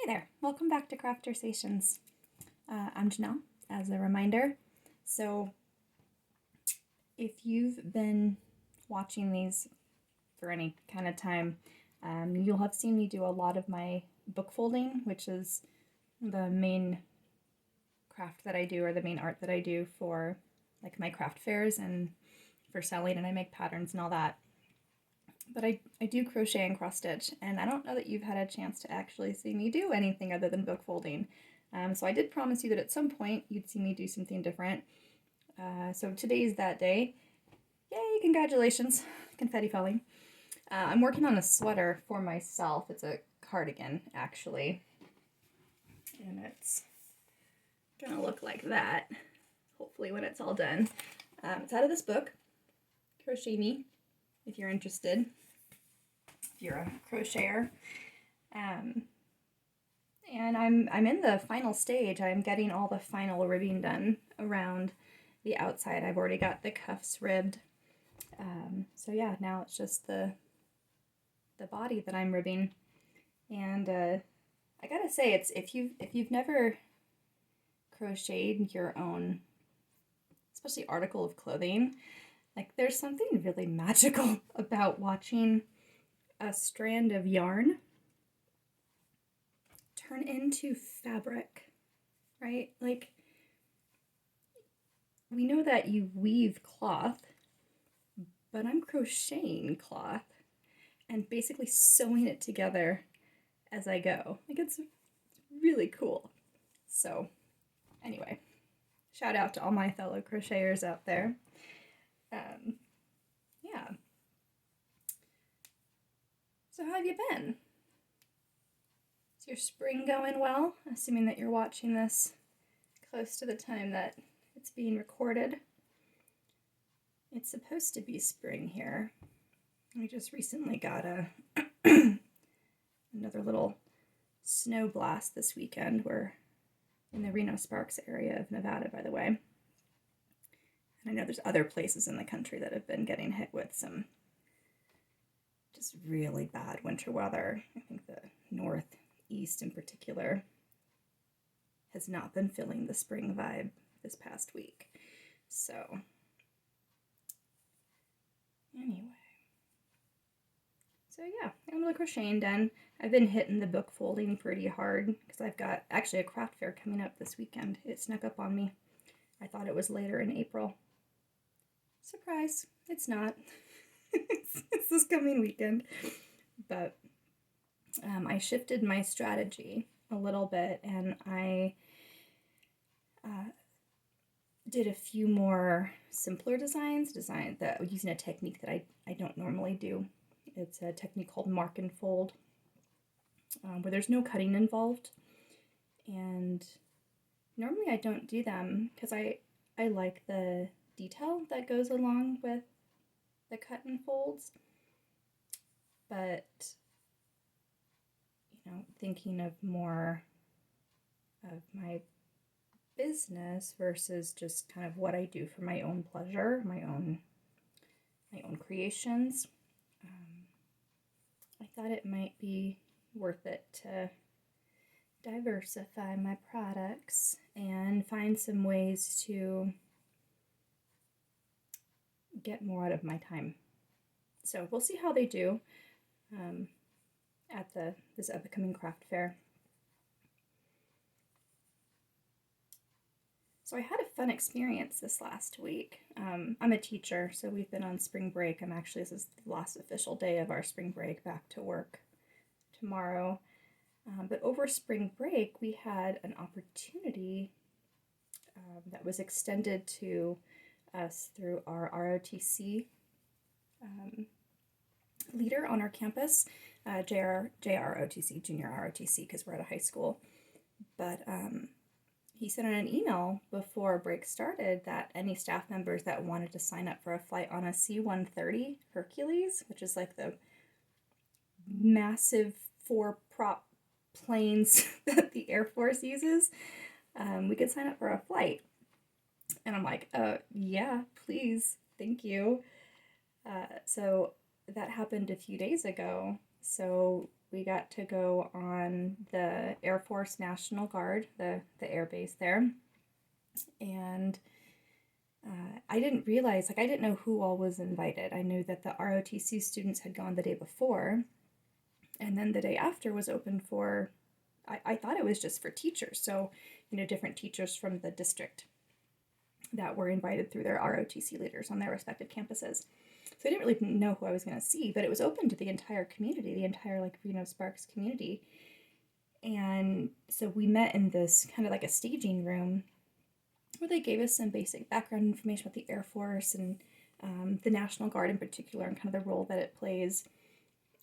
there, welcome back to Craftersations. I'm Janelle, as a reminder. So if you've been watching these for any kind of time, you'll have seen me do a lot of my book folding, which is the main craft that I do, or the main art that I do for like my craft fairs and for selling, and I make patterns and all that. But I do crochet and cross stitch, and I don't know that you've had a chance to actually see me do anything other than book folding. So I did promise you that at some point you'd see me do something different. So today's that day. Yay, congratulations, confetti falling. I'm working on a sweater for myself. It's a cardigan, actually. And it's gonna look like that, hopefully, when it's all done. It's out of this book, Crochet Me, if you're interested, if you're a crocheter. And I'm in the final stage. I'm getting all the final ribbing done around the outside. I've already got the cuffs ribbed. So yeah, now it's just the body that I'm ribbing. And I gotta say, it's if you've never crocheted your own, especially article of clothing, like there's something really magical about watching a strand of yarn turn into fabric, right? Like, we know that you weave cloth, but I'm crocheting cloth and basically sewing it together as I go. Like, it's really cool. So anyway, shout out to all my fellow crocheters out there. Yeah. So how have you been? Is your spring going well? Assuming that you're watching this close to the time that it's being recorded. It's supposed to be spring here. We just recently got another little snow blast this weekend. We're in the Reno Sparks area of Nevada, by the way. And I know there's other places in the country that have been getting hit with some just really bad winter weather. I think the Northeast in particular has not been feeling the spring vibe this past week. So anyway. So yeah, I'm a little crocheting done. I've been hitting the book folding pretty hard because I've got actually a craft fair coming up this weekend. It snuck up on me. I thought it was later in April. Surprise, it's not. It's this coming weekend. But I shifted my strategy a little bit, and I did a few more simpler designs that using a technique that I don't normally do. It's a technique called mark and fold, where there's no cutting involved. And normally I don't do them because I like the detail that goes along with the cut and folds. But, thinking of more of my business versus just kind of what I do for my own pleasure, my own creations, I thought it might be worth it to diversify my products and find some ways to get more out of my time. So we'll see how they do at this upcoming craft fair. So I had a fun experience this last week. I'm a teacher, so we've been on spring break. This is the last official day of our spring break, back to work tomorrow. But over spring break, we had an opportunity that was extended to us through our ROTC leader on our campus, JROTC, Junior ROTC, because we're at a high school. But he sent out an email before break started that any staff members that wanted to sign up for a flight on a C-130 Hercules, which is like the massive 4-prop planes that the Air Force uses, we could sign up for a flight. And I'm like, yeah, please, thank you. So that happened a few days ago. So we got to go on the Air Force National Guard, the air base there. And I didn't realize, I didn't know who all was invited. I knew that the ROTC students had gone the day before, and then the day after was open for, I thought it was just for teachers. So, different teachers from the district that were invited through their ROTC leaders on their respective campuses. So I didn't really know who I was going to see, but it was open to the entire community, the entire Reno Sparks community. And so we met in this kind of like a staging room where they gave us some basic background information about the Air Force and the National Guard in particular and kind of the role that it plays.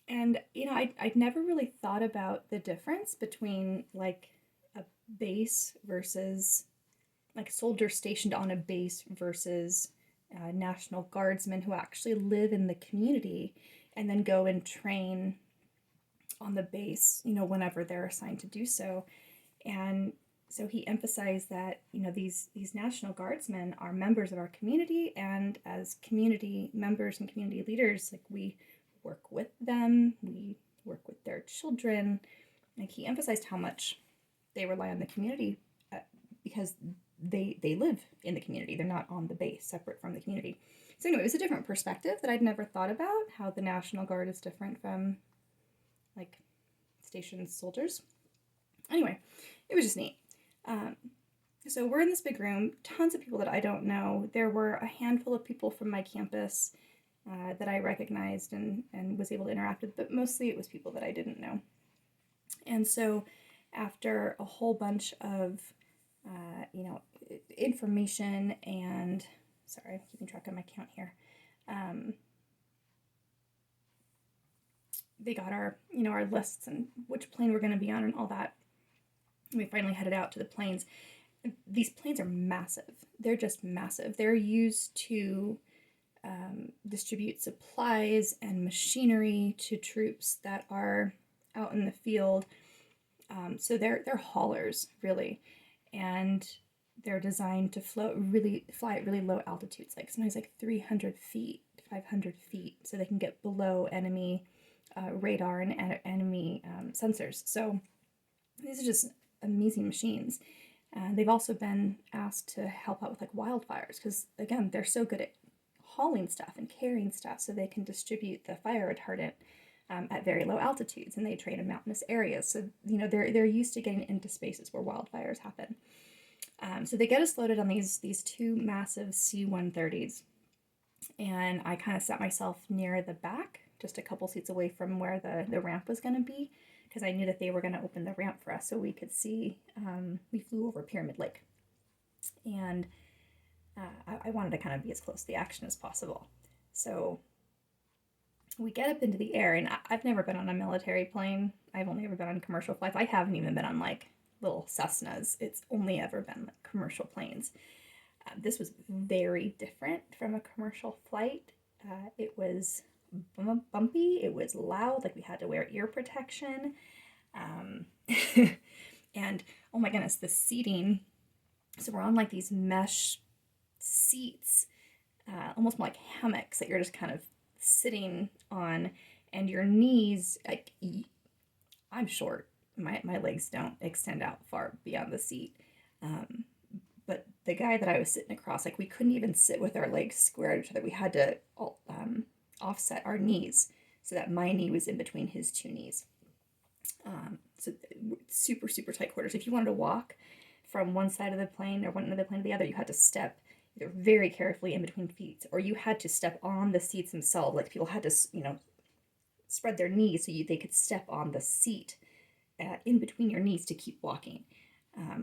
And, I'd never really thought about the difference between like a base versus like soldiers stationed on a base versus National Guardsmen who actually live in the community and then go and train on the base, whenever they're assigned to do so. And so he emphasized that, these National Guardsmen are members of our community, and as community members and community leaders, we work with them, we work with their children. He emphasized how much they rely on the community because they live in the community. They're not on the base, separate from the community. So anyway, it was a different perspective that I'd never thought about, how the National Guard is different from stationed soldiers. Anyway, it was just neat. So we're in this big room, tons of people that I don't know. There were a handful of people from my campus that I recognized and was able to interact with, but mostly it was people that I didn't know. And so after a whole bunch of information and, sorry, I'm keeping track of my count here. They got our lists and which plane we're going to be on and all that. And we finally headed out to the planes. These planes are massive. They're just massive. They're used to distribute supplies and machinery to troops that are out in the field. So they're haulers, really. And they're designed to fly at really low altitudes, sometimes 300 feet, 500 feet, so they can get below enemy radar and enemy sensors. So these are just amazing machines. They've also been asked to help out with wildfires because, again, they're so good at hauling stuff and carrying stuff, so they can distribute the fire retardant at very low altitudes, and they train in mountainous areas. So, they're used to getting into spaces where wildfires happen. So they get us loaded on these two massive C-130s, and I kind of set myself near the back, just a couple seats away from where the ramp was going to be, because I knew that they were going to open the ramp for us so we could see. We flew over Pyramid Lake, and I wanted to kind of be as close to the action as possible. So we get up into the air, and I've never been on a military plane. I've only ever been on commercial flights. I haven't even been on little Cessnas. It's only ever been commercial planes. This was very different from a commercial flight. It was bumpy. It was loud. We had to wear ear protection. And oh my goodness, the seating. So we're on these mesh seats, almost more like hammocks that you're just kind of sitting on, and your knees, I'm short. My legs don't extend out far beyond the seat. But the guy that I was sitting across, we couldn't even sit with our legs square at each other. We had to offset our knees so that my knee was in between his two knees. So super, super tight quarters. If you wanted to walk from one side of the plane or one end of the plane to the other, you had to step either very carefully in between feet, or you had to step on the seats themselves. People had to, spread their knees so they could step on the seat in between your knees to keep walking,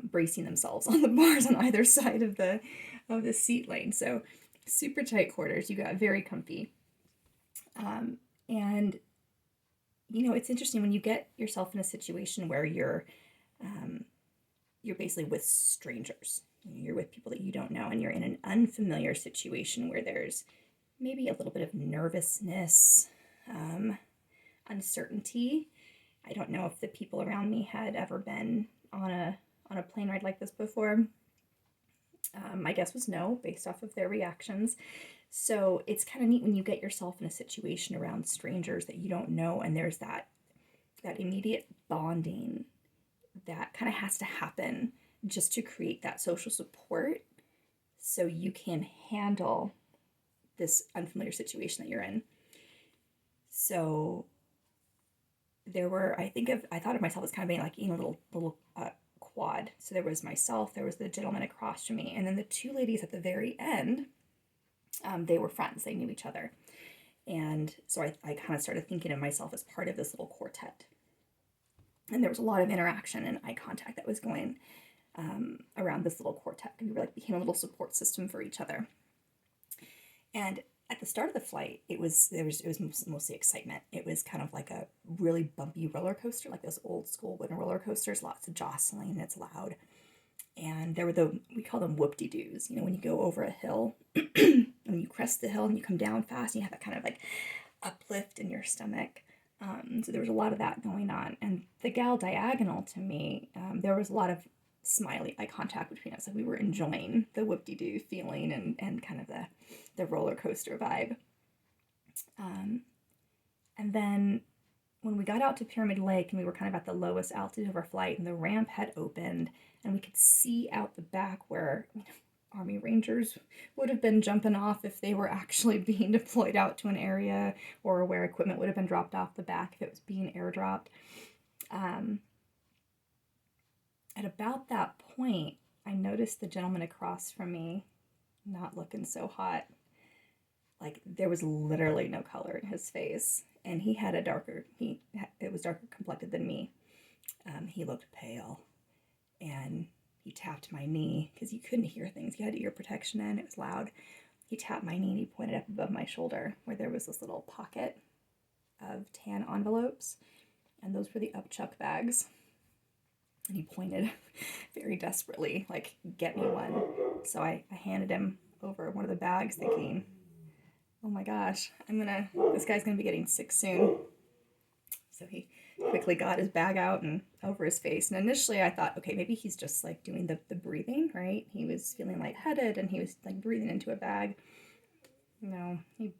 bracing themselves on the bars on either side of the seat lane. So super tight quarters. You got very comfy. And it's interesting when you get yourself in a situation where you're basically with strangers. You're with people that you don't know, and you're in an unfamiliar situation where there's maybe a little bit of nervousness, uncertainty. I don't know if the people around me had ever been on a plane ride like this before. My guess was no, based off of their reactions. So it's kind of neat when you get yourself in a situation around strangers that you don't know, and there's that that immediate bonding that kind of has to happen just to create that social support so you can handle this unfamiliar situation that you're in. So there were, I thought of myself as kind of being like in a little quad. So there was myself, there was the gentleman across from me, and then the two ladies at the very end, they were friends, they knew each other. And so I kind of started thinking of myself as part of this little quartet. And there was a lot of interaction and eye contact that was going around this little quartet. We became a little support system for each other. And at the start of the flight, it was mostly excitement. It was kind of like a really bumpy roller coaster, like those old school wooden roller coasters, lots of jostling, and it's loud. And there were we call them whoop-de-doos, when you go over a hill, when you crest the hill and you come down fast, and you have that kind of like uplift in your stomach. So there was a lot of that going on. And the gal diagonal to me, there was a lot of smiley eye contact between us. Like we were enjoying the whoop-de-doo feeling and kind of the roller coaster vibe. And then when we got out to Pyramid Lake and we were kind of at the lowest altitude of our flight and the ramp had opened and we could see out the back where Army Rangers would have been jumping off if they were actually being deployed out to an area, or where equipment would have been dropped off the back if it was being airdropped. At about that point, I noticed the gentleman across from me not looking so hot. Like there was literally no color in his face, and he had it was darker complected than me. He looked pale, and he tapped my knee because you couldn't hear things. You had ear protection in, it was loud. He tapped my knee and he pointed up above my shoulder where there was this little pocket of tan envelopes, and those were the upchuck bags. And he pointed very desperately, like, get me one. So I handed him over one of the bags thinking, oh my gosh, this guy's gonna be getting sick soon. So he quickly got his bag out and over his face. And initially I thought, okay, maybe he's just like doing the breathing, right? He was feeling lightheaded and he was like breathing into a bag. No, he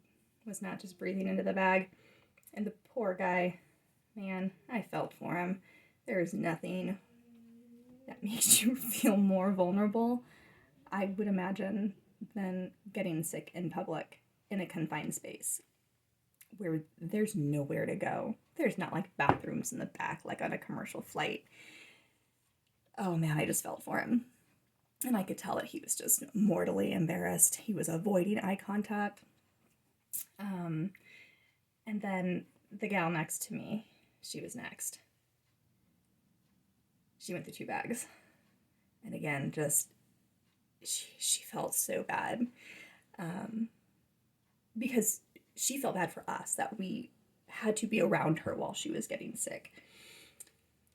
was not just breathing into the bag. And the poor guy, man, I felt for him. There is nothing that makes you feel more vulnerable, I would imagine, than getting sick in public in a confined space where there's nowhere to go. There's not like bathrooms in the back like on a commercial flight. Oh man, I just felt for him. And I could tell that he was just mortally embarrassed. He was avoiding eye contact. And then the gal next to me, she was next. She went through 2 bags. And again, just, she felt so bad. Because she felt bad for us that we had to be around her while she was getting sick.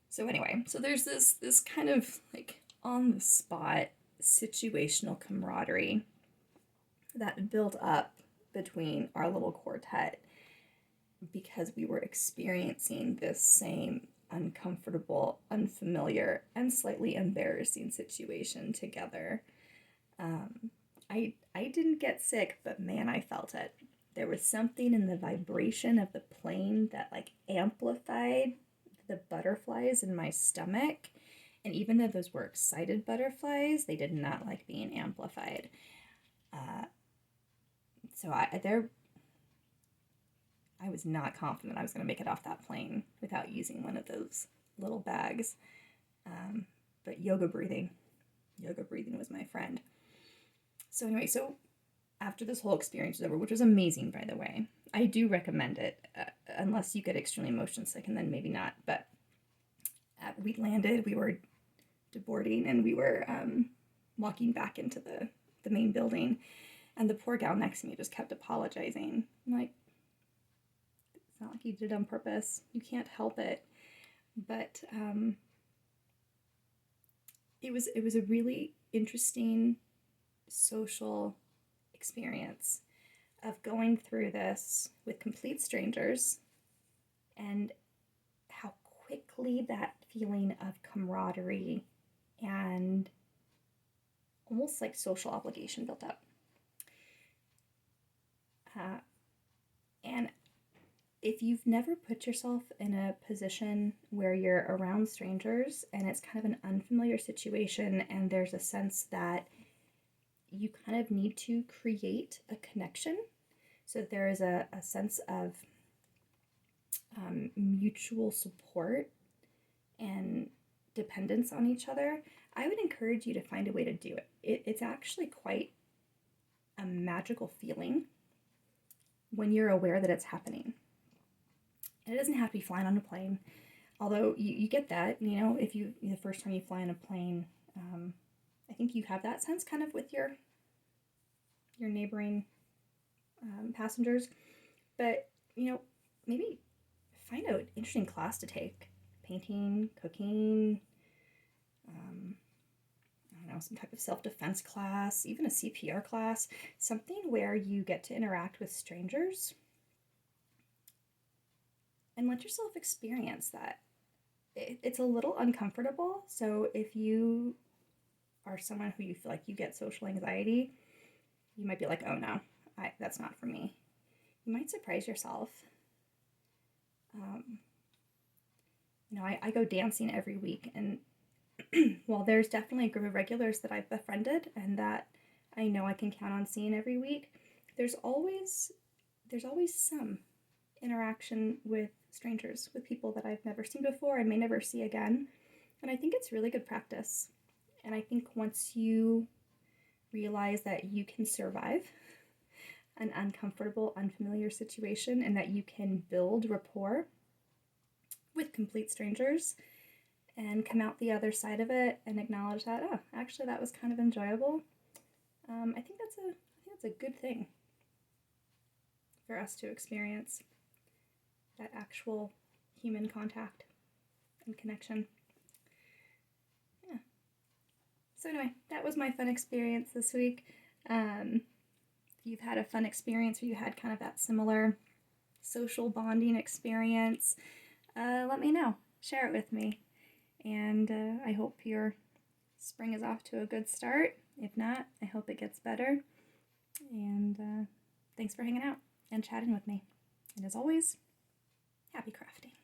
So anyway, so there's this kind of like on the spot situational camaraderie that built up between our little quartet because we were experiencing this same uncomfortable, unfamiliar, and slightly embarrassing situation together. I didn't get sick, but man, I felt it. There was something in the vibration of the plane that like amplified the butterflies in my stomach. And even though those were excited butterflies, they did not like being amplified. So I was not confident I was going to make it off that plane without using one of those little bags. But yoga breathing was my friend. So anyway, so after this whole experience was over, which was amazing, by the way, I do recommend it, unless you get extremely motion sick, and then maybe not. But we landed, we were deboarding, and we were walking back into the main building, and the poor gal next to me just kept apologizing. I'm like, it's not like you did it on purpose. You can't help it. But it was a really interesting social experience of going through this with complete strangers, and how quickly that feeling of camaraderie and almost like social obligation built up. And if you've never put yourself in a position where you're around strangers and it's kind of an unfamiliar situation and there's a sense that you kind of need to create a connection, so there is a sense of mutual support and dependence on each other, I would encourage you to find a way to do it. It's actually quite a magical feeling when you're aware that it's happening. And it doesn't have to be flying on a plane, although you get that, you know, if you, the first time you fly on a plane, I think you have that sense kind of with your neighboring passengers. But, you know, maybe find an interesting class to take. Painting, cooking, I don't know, some type of self-defense class, even a CPR class, something where you get to interact with strangers and let yourself experience that. It's a little uncomfortable, so if you are someone who you feel like you get social anxiety, you might be like, oh no, that's not for me. You might surprise yourself. You know, I go dancing every week, and while there's definitely a group of regulars that I've befriended and that I know I can count on seeing every week, there's always some interaction with strangers, with people that I've never seen before and may never see again. And I think it's really good practice. And I think once you realize that you can survive an uncomfortable, unfamiliar situation and that you can build rapport with complete strangers and come out the other side of it and acknowledge that, oh, actually that was kind of enjoyable. I think that's a good thing for us to experience, that actual human contact and connection. Yeah. So anyway, that was my fun experience this week. If you've had a fun experience or you had kind of that similar social bonding experience, let me know. Share it with me. And I hope your spring is off to a good start. If not, I hope it gets better. And thanks for hanging out and chatting with me. And as always, happy crafting.